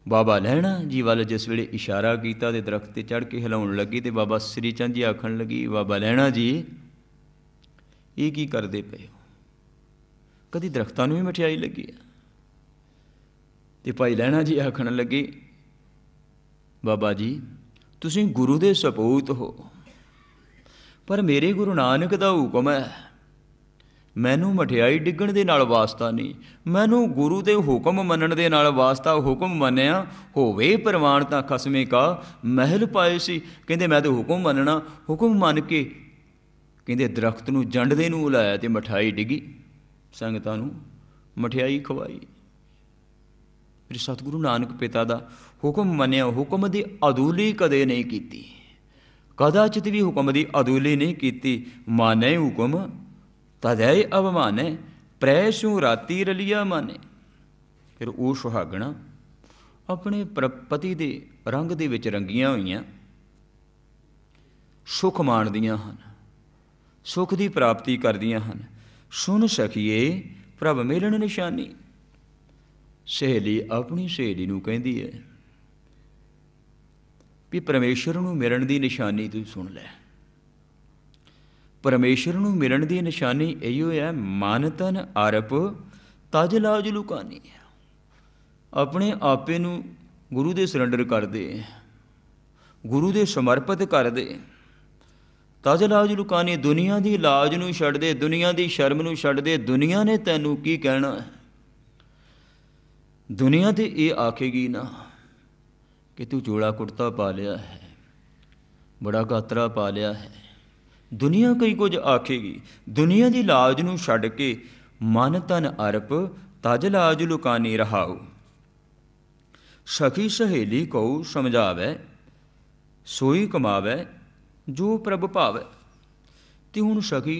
ਬਾਬਾ ਲਹਿਣਾ ਜੀ ਵੱਲ ਜਿਸ ਵੇਲੇ ਇਸ਼ਾਰਾ ਕੀਤਾ ਤੇ ਦਰਖਤ 'ਤੇ ਚੜ੍ਹ ਕੇ ਹਿਲਾਉਣ ਲੱਗੀ ਤੇ ਬਾਬਾ ਸ੍ਰੀ ਚੰਦ ਜੀ ਆਖਣ ਲੱਗੀ ਬਾਬਾ ਲਹਿਣਾ ਜੀ ਇਹ ਕੀ ਕਰਦੇ ਪਏ ਹੋ? ਕਦੀ ਦਰਖਤਾਂ ਨੂੰ ਵੀ ਮਠਿਆਈ ਲੱਗੀ ਆ? ਤੇ ਭਾਈ ਲਹਿਣਾ ਜੀ ਆਖਣ ਲੱਗੇ ਬਾਬਾ ਜੀ ਤੁਸੀਂ ਗੁਰੂ ਦੇ ਸਪੂਤ ਹੋ, ਪਰ ਮੇਰੇ ਗੁਰੂ ਨਾਨਕ ਦਾ ਹੁਕਮ ਹੈ, ਮੈਨੂੰ ਮਠਿਆਈ ਡਿੱਗਣ ਦੇ ਨਾਲ ਵਾਸਤਾ ਨਹੀਂ, ਮੈਨੂੰ ਗੁਰੂ ਦੇ ਹੁਕਮ ਮੰਨਣ ਦੇ ਨਾਲ ਵਾਸਤਾ। ਹੁਕਮ ਮੰਨਿਆ ਹੋਵੇ ਪ੍ਰਵਾਨ ਤਾਂ ਖਸਮੇ ਕਾ ਮਹਿਲ ਪਾਏ ਸੀ। ਕਹਿੰਦੇ ਮੈਂ ਤਾਂ ਹੁਕਮ ਮੰਨਣਾ, ਹੁਕਮ ਮੰਨ ਕੇ ਕਹਿੰਦੇ ਦਰਖਤ ਨੂੰ ਜੰਡਦੇ ਨੂੰ ਲਾਇਆ ਤੇ ਮਠਿਆਈ ਡਿੱਗੀ, ਸੰਗਤਾਂ ਨੂੰ ਮਠਿਆਈ ਖਵਾਈ। ਫਿਰ ਸਤਿਗੁਰੂ ਨਾਨਕ ਪਿਤਾ ਦਾ ਹੁਕਮ ਮੰਨਿਆ, ਹੁਕਮ ਦੀ ਅਦੂਲੀ ਕਦੇ ਨਹੀਂ ਕੀਤੀ, ਕਦਾਚਿਤ ਵੀ ਹੁਕਮ ਦੀ ਅਦੂਲੀ ਨਹੀਂ ਕੀਤੀ। ਮਾਨੇ ਹੁਕਮ ਤਦੈ ਅਵਮਾਨੇ, ਪ੍ਰੈ ਸੂ ਰਾਤੀ ਰਲੀਆ ਮਾਨੇ। ਫਿਰ ਉਹ ਸੁਹਾਗਣਾ ਆਪਣੇ ਪਤੀ ਦੇ ਰੰਗ ਦੇ ਵਿੱਚ ਰੰਗੀਆਂ ਹੋਈਆਂ ਸੁੱਖ ਮਾਣਦੀਆਂ ਹਨ। सुख की प्राप्ति करदियां हन। सुन सखिए प्रभ मिलन निशानी। सहेली अपनी सहेली नूं कहंदी है भी परमेश्वर नूं मिलन की निशानी तू सुन लै। परमेश्वर नूं मिलन की निशानी इहो है, मन तन आरप तज लाज लुकानी। अपने आपे नूं गुरु दे सरंडर कर दे, गुरु दे समर्पित कर दे, तज लाज लुकानी। दुनिया की लाज नूं छड्ड दे, दुनिया की शर्म नूं छड्ड दे। दुनिया ने तैनूं की कहना है? दुनिया तो ये आखेगी ना कि तू चोड़ा कुर्ता पा लिया है, बड़ा गातरा पा लिया है। दुनिया कई कुछ आखेगी। दुनिया की लाज नूं छड्ड के मन तन अरप तज लाज लुकानी रहाओ। सखी सहेली को समझावै सोई कमावै जो प्रभ भावै। तो हुण सखी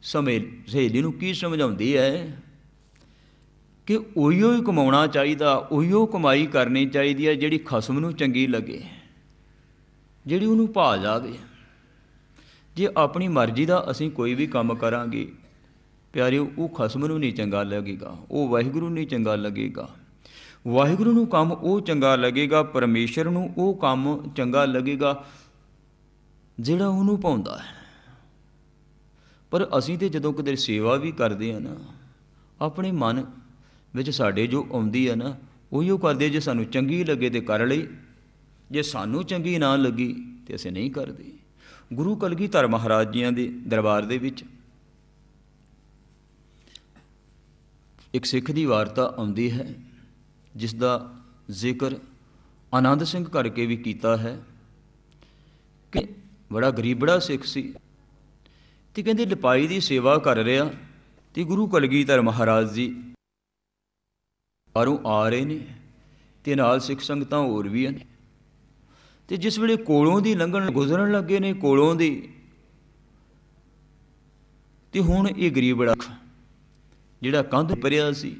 सहेली नूं की समझाउंदी है कि उहिओ ही कमाउणा चाहीदा, उहिओ कमाई करनी चाहिदी है जिहड़ी खसम नूं चंगी लगे, जिहड़ी उहनूं भा जावे। जे अपनी मर्जी का असीं कोई भी काम करांगे प्यारिओ, वो खसम नूं नहीं चंगा लगेगा, वो वाहिगुरू नहीं चंगा लगेगा। वाहिगुरू नूं काम वो चंगा लगेगा, परमेश्वर नूं वो काम चंगा लगेगा जिहड़ा उहनूं भाउंदा है। पर असीं ते जदों किते सेवा भी करदे आ ना, अपने मन विच साडे जो आउंदी है ना उहिओ करदे। जे सानूं चंगी लगे तो कर लई, जे सानूं चंगी ना लगी तो असीं नहीं करदे। गुरु कलगीधर महाराज जियां दे दरबार दे विच एक सिख की वारता आउंदी है जिसका जिक्र आनंद सिंह करके भी कीता है कि बड़ा गरीबड़ा सिख सी ते कहंदे लिपाई की सेवा कर रहा ते गुरु कलगीधर महाराज जी बाहरों आ रहे ने ते नाल सिख संगतां होर भी हैं। तो जिस वेले कोलों दी लंघन गुजरन लगे ने कोलों दी, ते हुण ये गरीबड़ा जिहड़ा कंध भरिया सी,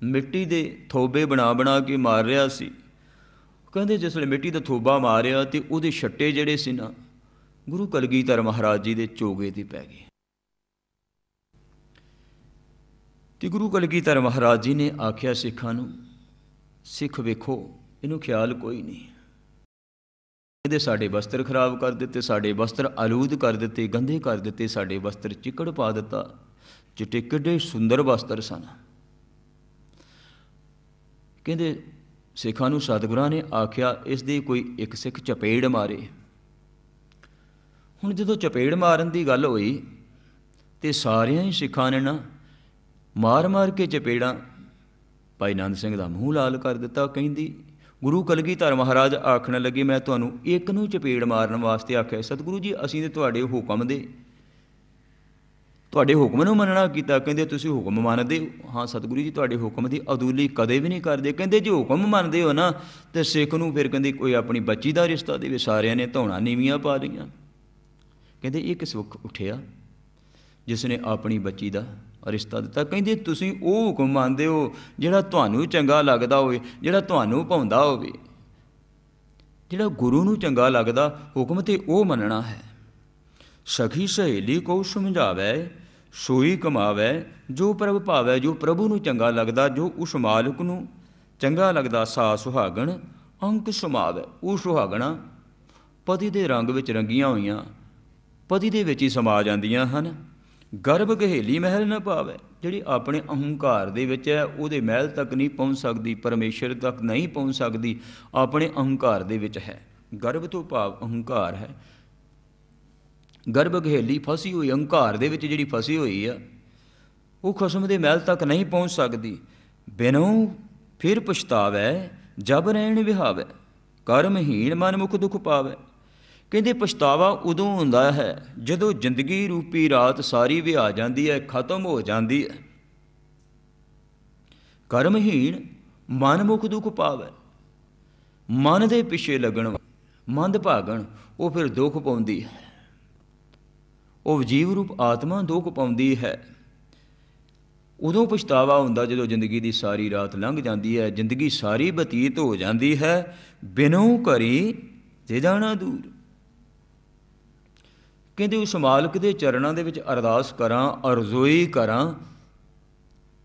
मिट्टी दे थोबे बना बना के मार रहा सी। कहंदे जिस वेले मिट्टी दा थोबा मारिया ते उहदे छट्टे जिहड़े सी ना गुरु कलगीधर महाराज जी दे चोगे ते पै गए। ते गुरु कलगीधर महाराज जी ने आख्या सिखां नूं, सिख वेखो इहनूं ख्याल कोई नहीं, ਇਹਦੇ ਸਾਡੇ ਵਸਤਰ ਖਰਾਬ ਕਰ ਦਿੱਤੇ, ਸਾਡੇ ਵਸਤਰ ਆਲੂਦ ਕਰ ਦਿੱਤੇ, ਗੰਦੇ ਕਰ ਦਿੱਤੇ, ਸਾਡੇ ਵਸਤਰ ਚਿੱਕੜ ਪਾ ਦਿੱਤਾ। ਚਿੱਟੇ ਕਿੱਡੇ ਸੁੰਦਰ ਵਸਤਰ ਸਨ। ਕਹਿੰਦੇ ਸਿੱਖਾਂ ਨੂੰ ਸਤਿਗੁਰਾਂ ਨੇ ਆਖਿਆ ਇਸ ਦੀ ਕੋਈ ਇੱਕ ਸਿੱਖ ਚਪੇੜ ਮਾਰੇ। ਹੁਣ ਜਦੋਂ ਚਪੇੜ ਮਾਰਨ ਦੀ ਗੱਲ ਹੋਈ ਤੇ ਸਾਰਿਆਂ ਹੀ ਸਿੱਖਾਂ ਨੇ ਨਾ ਮਾਰ ਮਾਰ ਕੇ ਚਪੇੜਾਂ ਭਾਈ ਨੰਦ ਸਿੰਘ ਦਾ ਮੂੰਹ ਲਾਲ ਕਰ ਦਿੱਤਾ। ਕਹਿੰਦੀ गुरु कलगीधर महाराज आखण लगे मैं तुहानूं एक नूं चपेड़ मारन वास्ते आख्या, सतगुरु जी असीं ते तुहाडे हुकम दे तुहाडे हुकम नूं मनना कीता। कहंदे तुसीं हुकम मनदे हो? हाँ सतगुरु जी तुहाडे हुकम की अदूली कदे भी नहीं करदे। कहंदे जे हुकम मनदे हो ना तो सिख नूं फिर कहंदे कोई अपनी बच्ची का रिश्ता देवे, सारिਆਂ ने धौणा नीवियां पा लईआं। कहंदे ये किस वक्त उठिया जिसने अपनी बच्ची का रिश्ता दिता। कहंदे तुसीं वो हुकम मनदे हो जिहड़ा तुहानूं चंगा लगदा होवे, जिहड़ा तुहानूं भाउंदा होवे, जिहड़ा गुरु नूं चंगा लगदा हुकम ते वो मनना है। सखी सहेली को समझावै सोई कमावै जो प्रभ भावै। जो प्रभु नूं चंगा लगदा, जो उस मालिक नूं चंगा लगदा, सा सुहागण अंक समावै। वो सुहागणा पति दे रंग विच रंगीਆਂ होईਆਂ पति दे विच ही समा जांदियां हन। गर्भ गहेली महल न पावै। जिहड़ी अपने अहंकार दे विच है उहदे महल तक नहीं पहुँच सकती, परमेश्वर तक नहीं पहुँच सकती, अपने अहंकार दे विच है। गर्भ तो भाव अहंकार है। गर्भ गहेली फसी हुई अहंकार दे विच जिहड़ी फसी हुई है वो खसम दे महल तक नहीं पहुँच सकती। बिनों फिर पछतावै जब रहण विहावै, कर्महीन मन मुख दुख पावै। कहते पछतावा उदों हुंदा है जदों जिंदगी रूपी रात सारी विहा जाती है, खत्म हो जाती है। कर्महीन मन मुख दुख पावै। मन दे पिछे लगन मंद भागण वो फिर दुख पाउंदी है। वो जीव रूप आत्मा दुख पाउंदी है। उदों पछतावा हुंदा जदों जिंदगी की सारी रात लंघ जाती है, जिंदगी सारी बतीत हो जाती है। बिनों घरी जे जाना दूर। ਕਹਿੰਦੇ ਉਸ ਮਾਲਕ ਦੇ ਚਰਨਾਂ ਦੇ ਵਿੱਚ ਅਰਦਾਸ ਕਰਾਂ, ਅਰਜ਼ੋਈ ਕਰਾਂ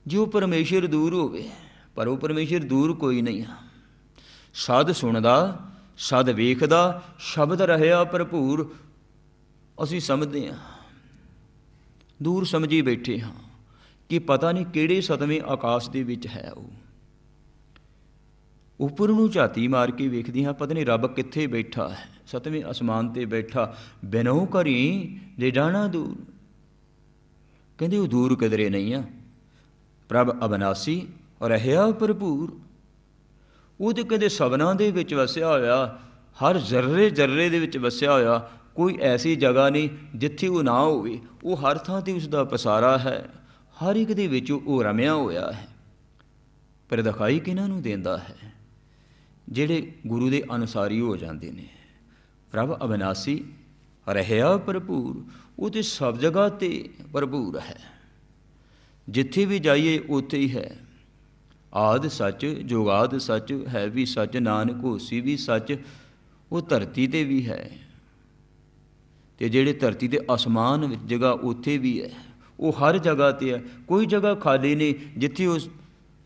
ਜੋ ਪਰਮੇਸ਼ਰ ਦੂਰ ਹੋਵੇ, ਪਰ ਉਹ ਪਰਮੇਸ਼ਰ ਦੂਰ ਕੋਈ ਨਹੀਂ ਆ। ਸਦ ਸੁਣਦਾ, ਸਦ ਵੇਖਦਾ, ਸ਼ਬਦ ਰਹਿਆ ਭਰਪੂਰ। ਅਸੀਂ ਸਮਝਦੇ ਹਾਂ, ਦੂਰ ਸਮਝੀ ਬੈਠੇ ਹਾਂ ਕਿ ਪਤਾ ਨਹੀਂ ਕਿਹੜੇ ਸਤਵੇਂ ਆਕਾਸ਼ ਦੇ ਵਿੱਚ ਹੈ। ਉਹ ਉੱਪਰ ਨੂੰ ਝਾਤੀ ਮਾਰ ਕੇ ਵੇਖਦੀ ਹਾਂ, ਪਤਾ ਨਹੀਂ ਰੱਬ ਕਿੱਥੇ ਬੈਠਾ ਹੈ, ਸਤਵੇਂ ਅਸਮਾਨ 'ਤੇ ਬੈਠਾ। ਬਿਨੋ ਘਰੀ ਜੇ ਜਾਣਾ ਦੂਰ, ਕਹਿੰਦੇ ਉਹ ਦੂਰ ਕਿਧਰੇ ਨਹੀਂ ਆ। ਪ੍ਰਭ ਅਬਨਾਸੀ ਰਹਿਆ ਭਰਪੂਰ। ਉਹ ਤਾਂ ਕਹਿੰਦੇ ਸਭਨਾਂ ਦੇ ਵਿੱਚ ਵਸਿਆ ਹੋਇਆ, ਹਰ ਜ਼ਰਰੇ ਜ਼ਰਰੇ ਦੇ ਵਿੱਚ ਵਸਿਆ ਹੋਇਆ। ਕੋਈ ਐਸੀ ਜਗ੍ਹਾ ਨਹੀਂ ਜਿੱਥੇ ਉਹ ਨਾ ਹੋਵੇ। ਉਹ ਹਰ ਥਾਂ 'ਤੇ ਉਸ ਦਾ ਪਸਾਰਾ ਹੈ, ਹਰ ਇੱਕ ਦੇ ਵਿੱਚ ਉਹ ਰਮਿਆ ਹੋਇਆ ਹੈ। ਪਰ ਦਿਖਾਈ ਕਿਹਨਾਂ ਨੂੰ ਦਿੰਦਾ ਹੈ? ਜਿਹੜੇ ਗੁਰੂ ਦੇ ਅਨੁਸਾਰੀ ਹੋ ਜਾਂਦੇ ਨੇ। ਪ੍ਰਭ ਅਬਨਾਸੀ ਰਹਿਆ ਭਰਪੂਰ। ਉਹ ਤਾਂ ਸਭ ਜਗ੍ਹਾ 'ਤੇ ਭਰਪੂਰ ਹੈ, ਜਿੱਥੇ ਵੀ ਜਾਈਏ ਉੱਥੇ ਹੀ ਹੈ। ਆਦ ਸੱਚ, ਜੁਗਾਦ ਸੱਚ, ਹੈ ਵੀ ਸੱਚ, ਨਾਨਕ ਹੋਸੀ ਵੀ ਸੱਚ। ਉਹ ਧਰਤੀ 'ਤੇ ਵੀ ਹੈ, ਅਤੇ ਜਿਹੜੇ ਧਰਤੀ ਦੇ ਅਸਮਾਨ ਵਿੱਚ ਜਗ੍ਹਾ ਉੱਥੇ ਵੀ ਹੈ। ਉਹ ਹਰ ਜਗ੍ਹਾ 'ਤੇ ਹੈ, ਕੋਈ ਜਗ੍ਹਾ ਖਾਲੀ ਨਹੀਂ ਜਿੱਥੇ ਉਸ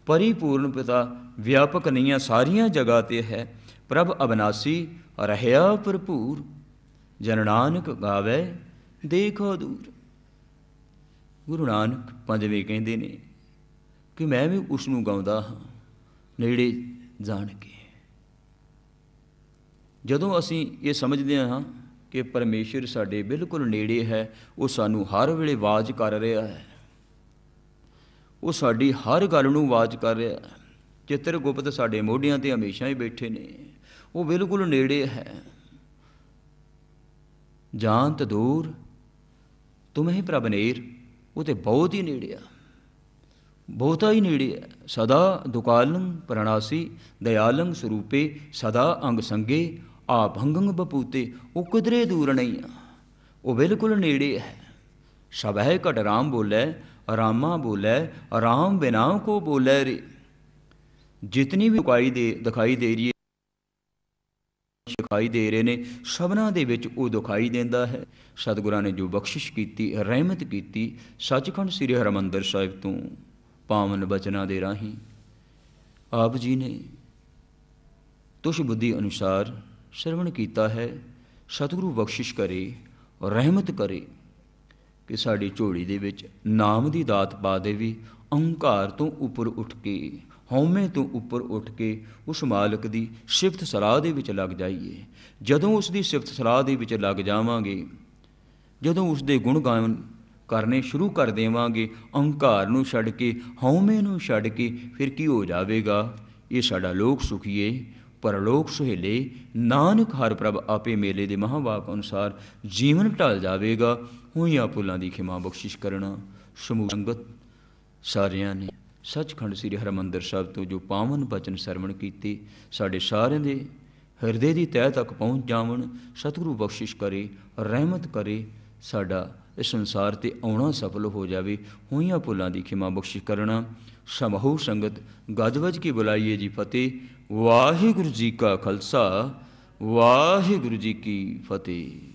ਪਰਿਪੂਰਨ ਪਿਤਾ ਵਿਆਪਕ ਨਹੀਂ ਹੈ, ਸਾਰੀਆਂ ਜਗ੍ਹਾ 'ਤੇ ਹੈ। ਪ੍ਰਭ ਅਬਨਾਸੀ ਰਹਿਆ ਭਰਪੂਰ। ਜਨ ਨਾਨਕ ਗਾਵੇ ਦੇਖੋ ਦੂਰ। ਗੁਰੂ ਨਾਨਕ ਪੰਜਵੇਂ ਕਹਿੰਦੇ ਨੇ ਕਿ ਮੈਂ ਵੀ ਉਸ ਨੂੰ ਗਾਉਂਦਾ ਹਾਂ ਨੇੜੇ ਜਾਣ ਕੇ। ਜਦੋਂ ਅਸੀਂ ਇਹ ਸਮਝਦੇ ਹਾਂ ਕਿ ਪਰਮੇਸ਼ਰ ਸਾਡੇ ਬਿਲਕੁਲ ਨੇੜੇ ਹੈ, ਉਹ ਸਾਨੂੰ ਹਰ ਵੇਲੇ ਆਵਾਜ਼ ਕਰ ਰਿਹਾ ਹੈ, ਉਹ ਸਾਡੀ ਹਰ ਗੱਲ ਨੂੰ ਆਵਾਜ਼ ਕਰ ਰਿਹਾ ਹੈ। ਚਿੱਤਰਗੁਪਤ ਸਾਡੇ ਮੋਢਿਆਂ 'ਤੇ ਹਮੇਸ਼ਾ ਹੀ ਬੈਠੇ ਨੇ, ਉਹ ਬਿਲਕੁਲ ਨੇੜੇ ਹੈ। ਜਾਂਤ ਦੂਰ ਤੁਮਹਿ ਪ੍ਰਭ ਨੇਰ। ਉਹ ਤਾਂ ਬਹੁਤ ਹੀ ਨੇੜੇ ਆ, ਬਹੁਤਾ ਹੀ ਨੇੜੇ ਹੈ। ਸਦਾ ਦੁਕਾਲੰ ਪ੍ਰਣਾਸੀ ਦਇਆਲੰ ਸਰੂਪੇ, ਸਦਾ ਅੰਗ ਸੰਗੇ ਆਭੰਗੰ ਬਪੂਤੇ। ਉਹ ਕਿਧਰੇ ਦੂਰ ਨਹੀਂ ਆ, ਉਹ ਬਿਲਕੁਲ ਨੇੜੇ ਹੈ। ਸਭ ਹੈ ਘਟ ਰਾਮ ਬੋਲੇ, ਰਾਮਾ ਬੋਲੇ, ਰਾਮ ਬਿਨਾ ਕੋ ਬੋਲੇ ਰੇ। ਜਿਤਨੀ ਵੀ ਦਿਖਾਈ ਦੇ ਰਹੇ ਨੇ, ਸਭਨਾਂ ਦੇ ਵਿੱਚ ਉਹ ਦਿਖਾਈ ਦਿੰਦਾ ਹੈ। ਸਤਿਗੁਰਾਂ ਨੇ ਜੋ ਬਖਸ਼ਿਸ਼ ਕੀਤੀ, ਰਹਿਮਤ ਕੀਤੀ, ਸੱਚਖੰਡ ਸ੍ਰੀ ਹਰਿਮੰਦਰ ਸਾਹਿਬ ਤੋਂ ਪਾਵਨ ਬਚਨਾਂ ਦੇ ਰਾਹੀਂ ਆਪ ਜੀ ਨੇ ਤੁਸ਼ ਬੁੱਧੀ ਅਨੁਸਾਰ ਸਰਵਣ ਕੀਤਾ ਹੈ। ਸਤਿਗੁਰੂ ਬਖਸ਼ਿਸ਼ ਕਰੇ, ਰਹਿਮਤ ਕਰੇ ਕਿ ਸਾਡੀ ਝੋਲੀ ਦੇ ਵਿੱਚ ਨਾਮ ਦੀ ਦਾਤ ਪਾ ਦੇਵੀ। ਅਹੰਕਾਰ ਤੋਂ ਉੱਪਰ ਉੱਠ ਕੇ, ਹਉਮੈ ਤੋਂ ਉੱਪਰ ਉੱਠ ਕੇ ਉਸ ਮਾਲਕ ਦੀ ਸਿਫਤ ਸਲਾਹ ਦੇ ਵਿੱਚ ਲੱਗ ਜਾਈਏ। ਜਦੋਂ ਉਸ ਦੀ ਸਿਫਤ ਸਲਾਹ ਦੇ ਵਿੱਚ ਲੱਗ ਜਾਵਾਂਗੇ, ਜਦੋਂ ਉਸ ਦੇ ਗੁਣ ਗਾਇਨ ਕਰਨੇ ਸ਼ੁਰੂ ਕਰ ਦੇਵਾਂਗੇ, ਅਹੰਕਾਰ ਨੂੰ ਛੱਡ ਕੇ, ਹਉਮੈ ਨੂੰ ਛੱਡ ਕੇ, ਫਿਰ ਕੀ ਹੋ ਜਾਵੇਗਾ? ਇਹ ਸਾਡਾ ਲੋਕ ਸੁਖੀਏ, ਪਰਲੋਕ ਸੁਹੇਲੇ। ਨਾਨਕ ਹਰ ਪ੍ਰਭ ਆਪੇ ਮੇਲੇ ਦੇ ਮਹਾਂਵਾਕ ਅਨੁਸਾਰ ਜੀਵਨ ਢਲ ਜਾਵੇਗਾ। ਹੋਈਆਂ ਭੁੱਲਾਂ ਦੀ ਖਿਮਾ ਬਖਸ਼ਿਸ਼ ਕਰਨਾ। ਸਮੂਹ ਸੰਗਤ ਸਾਰਿਆਂ ਨੇ ਸੱਚਖੰਡ ਸ੍ਰੀ ਹਰਿਮੰਦਰ ਸਾਹਿਬ ਤੋਂ ਜੋ ਪਾਵਨ ਬਚਨ ਸਰਵਣ ਕੀਤੇ, ਸਾਡੇ ਸਾਰਿਆਂ ਦੇ ਹਿਰਦੇ ਦੀ ਤਹਿ ਤੱਕ ਪਹੁੰਚ ਜਾਵਣ। ਸਤਿਗੁਰੂ ਬਖਸ਼ਿਸ਼ ਕਰੇ, ਰਹਿਮਤ ਕਰੇ, ਸਾਡਾ ਇਸ ਸੰਸਾਰ 'ਤੇ ਆਉਣਾ ਸਫਲ ਹੋ ਜਾਵੇ। ਹੋਈਆਂ ਭੁੱਲਾਂ ਦੀ ਖਿਮਾ ਬਖਸ਼ਿਸ਼ ਕਰਨਾ। ਸਮੂਹ ਸੰਗਤ ਗੱਜ ਵੱਜ ਕੇ ਬੁਲਾਈਏ ਜੀ ਫਤਿਹ। ਵਾਹਿਗੁਰੂ ਜੀ ਕਾ ਖਾਲਸਾ, ਵਾਹਿਗੁਰੂ ਜੀ ਕੀ ਫਤਿਹ।